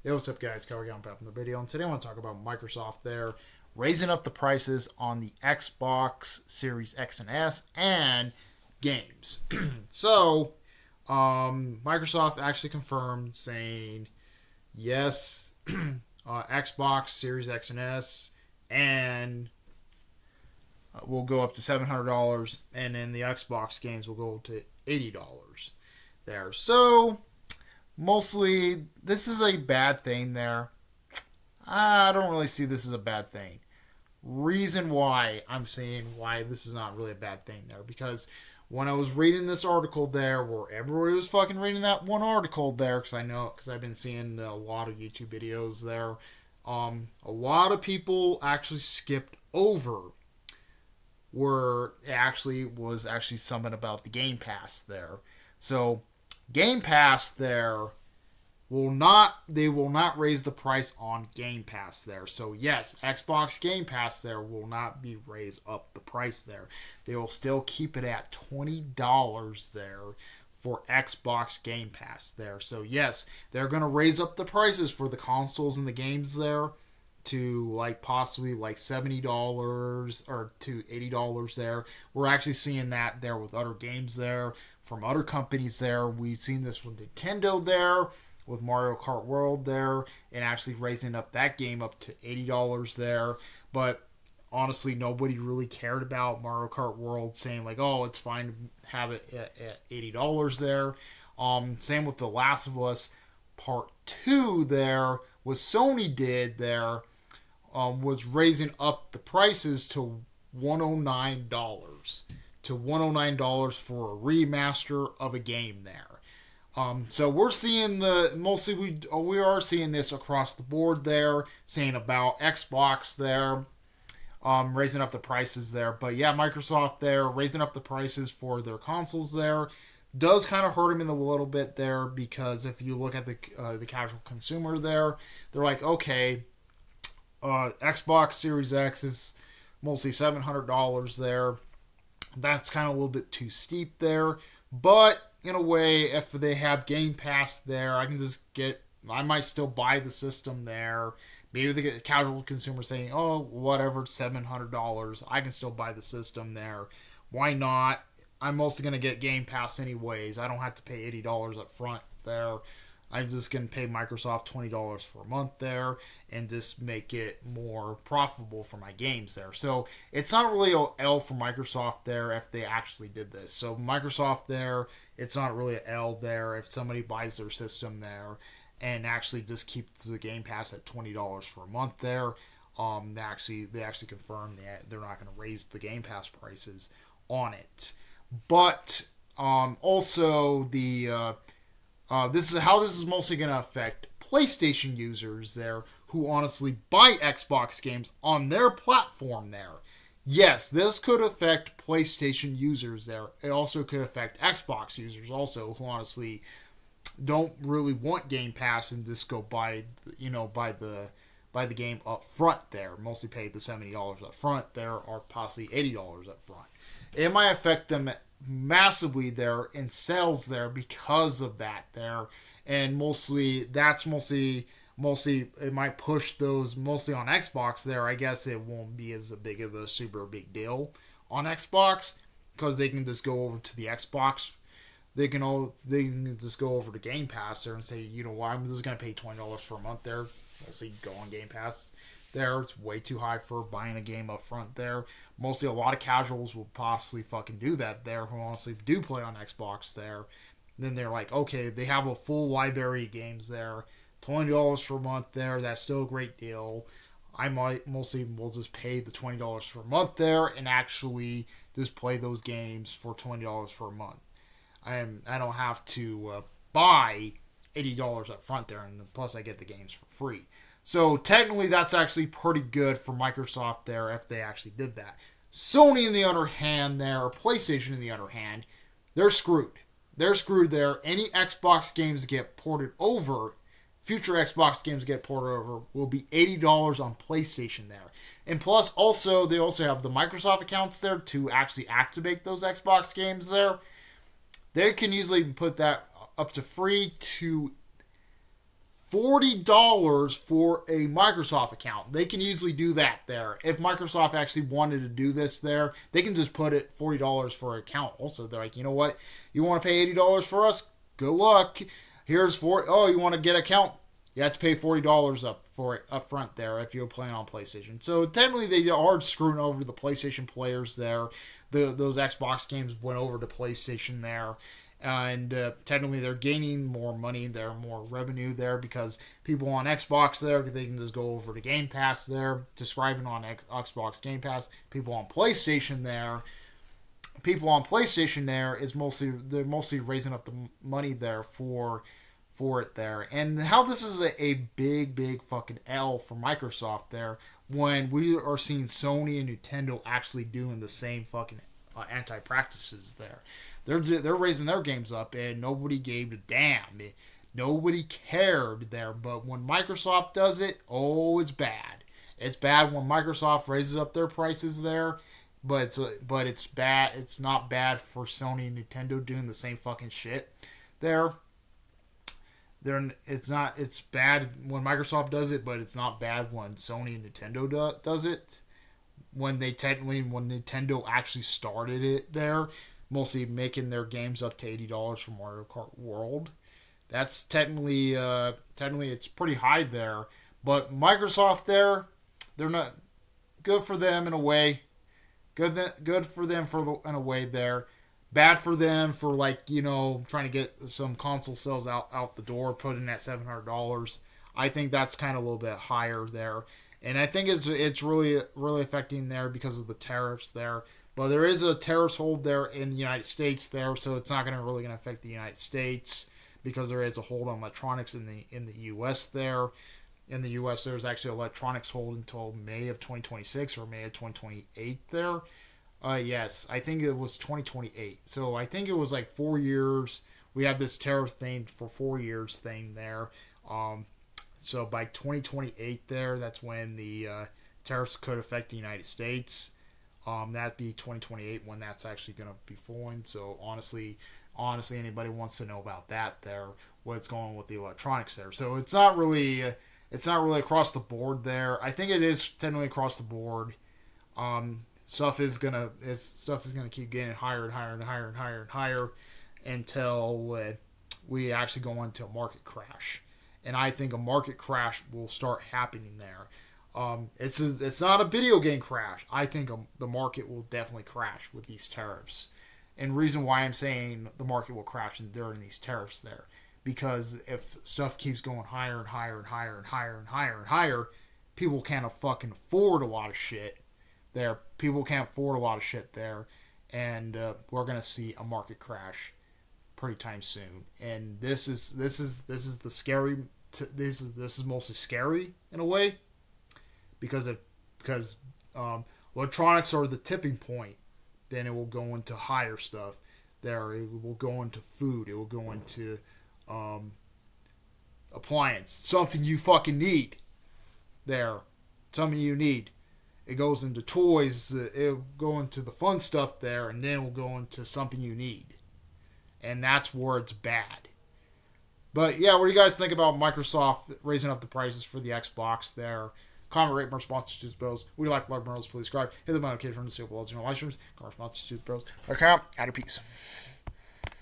Hey, what's up, guys? Cowboy Gun back from the video, and today I want to talk about Microsoft there raising up the prices on the Xbox Series X and S and games. Microsoft actually confirmed saying yes, Xbox Series X and S and will go up to $700, and then the Xbox games will go to $80 there. So mostly, this is a bad thing there. I don't really see this as a bad thing. Reason why I'm saying why this is not really a bad thing there, because when I was reading this article there, where everybody was fucking reading that one article there, because I've been seeing a lot of YouTube videos there, a lot of people actually skipped over where it actually was actually something about the Game Pass there. So Game Pass there will not raise the price on Game Pass there. So yes, Xbox Game Pass there will not be raised up the price there. They will still keep it at $20 there for Xbox Game Pass there. So yes, they're going to raise up the prices for the consoles and the games there to like possibly like $70 or to $80 there. We're actually seeing that there with other games there from other companies there. We've seen this with Nintendo there with Mario Kart World there, and actually raising up that game up to $80 there. But honestly, nobody really cared about Mario Kart World, saying like, oh, it's fine to have it at $80 there. Same with The Last of Us Part 2 there, what Sony did there, was raising up the prices to $109 for a remaster of a game there. So we're seeing we are seeing this across the board there, saying about Xbox there, raising up the prices there. But yeah, Microsoft there raising up the prices for their consoles there does kind of hurt them in a little bit there, because if you look at the casual consumer there, they're like, okay, Xbox Series X is mostly $700 there. That's kind of a little bit too steep there, but in a way, if they have Game Pass there, I might still buy the system there. Maybe the casual consumer saying, oh, whatever, $700, I can still buy the system there. Why not? I'm mostly going to get Game Pass anyways. I don't have to pay $80 up front there. I'm just going to pay Microsoft $20 for a month there and just make it more profitable for my games there. So it's not really an L for Microsoft there if they actually did this. So Microsoft there, it's not really an L there if somebody buys their system there and actually just keep the Game Pass at $20 for a month there. They actually confirmed that they're not going to raise the Game Pass prices on it. But also this is mostly going to affect PlayStation users there who honestly buy Xbox games on their platform there. Yes, this could affect PlayStation users there. It also could affect Xbox users also, who honestly don't really want Game Pass and just go buy the game up front there. Mostly pay the $70 up front there, or possibly $80 up front. It might affect them massively there in sales there because of that there, and mostly it might push those mostly on Xbox there. I guess it won't be as big of a super big deal on Xbox, because they can just go over to the Xbox. They can just go over to Game Pass there and say, you know what, I'm just going to pay $20 for a month there. Mostly go on Game Pass there. It's way too high for buying a game up front there. Mostly a lot of casuals will possibly fucking do that there, who honestly do play on Xbox there. Then they're like, okay, they have a full library of games there. $20 for a month there, that's still a great deal. I might mostly will just pay the $20 for a month there and actually just play those games for $20 for a month. I don't have to buy $80 up front there, and plus I get the games for free. So technically that's actually pretty good for Microsoft there if they actually did that. Sony, on the other hand there, or PlayStation on the other hand, they're screwed. They're screwed there. Any Xbox games that get ported over, future Xbox games get ported over, will be $80 on PlayStation there. And plus, also, they also have the Microsoft accounts there to actually activate those Xbox games there. They can easily put that up to free to $40 for a Microsoft account. They can easily do that there. If Microsoft actually wanted to do this there, they can just put it $40 for an account. Also, they're like, you know what? You want to pay $80 for us? Good luck. Here's you want to get an account? You have to pay $40 up front there if you're playing on PlayStation. So technically they are screwing over the PlayStation players there. Those Xbox games went over to PlayStation there. And technically they're gaining more money there, more revenue there, because people on Xbox there, they can just go over to Game Pass there, subscribing on Xbox Game Pass. People on PlayStation there they're mostly raising up the money there for it there. And how this is a big fucking L for Microsoft there, when we are seeing Sony and Nintendo actually doing the same fucking anti-practices there. They're raising their games up, and nobody gave a damn. Nobody cared there. But when Microsoft does it, it's bad. It's bad when Microsoft raises up their prices there. But it's bad. It's not bad for Sony and Nintendo doing the same fucking shit there. It's bad when Microsoft does it, but it's not bad when Sony and Nintendo does it. When Nintendo actually started it there, mostly making their games up to $80 for Mario Kart World. That's technically it's pretty high there. But Microsoft there, they're not good for them in a way. Good for them in a way there. Bad for them for trying to get some console sales out the door, putting at $700. I think that's kind of a little bit higher there. And I think it's really affecting there because of the tariffs there. But there is a tariffs hold there in the United States there, so it's not really going to affect the United States because there is a hold on electronics in the U.S. there. In the U.S., there's actually electronics hold until May of 2026 or May of 2028 there. Yes, I think it was 2028. So I think it was 4 years. We have this tariff thing for 4 years thing there. So by 2028 there, that's when the tariffs could affect the United States. That'd be 2028 when that's actually going to be falling. So honestly, anybody wants to know about that there, what's going on with the electronics there. So it's not really across the board there. I think it is technically across the board. Stuff is gonna keep getting higher and higher and higher and higher and higher until we actually go into a market crash. And I think a market crash will start happening there. It's not a video game crash. I think the market will definitely crash with these tariffs. And reason why I'm saying the market will crash during these tariffs there, because if stuff keeps going higher and higher and higher and higher and higher and higher, people can't fucking afford a lot of shit there. People can't afford a lot of shit there, and we're gonna see a market crash pretty time soon. And this is the scary. This is mostly scary in a way. Because electronics are the tipping point, then it will go into higher stuff. There, it will go into food. It will go into appliance, something you fucking need. There, something you need. It goes into toys. It'll go into the fun stuff there, and then it will go into something you need, and that's where it's bad. But yeah, what do you guys think about Microsoft raising up the prices for the Xbox there? Comment, rate, more sponsors, bros. We like Blood Bros. Please subscribe. Hit the notification to see what else in your live streams. Comment, sponsors, bros. Okay, out of peace.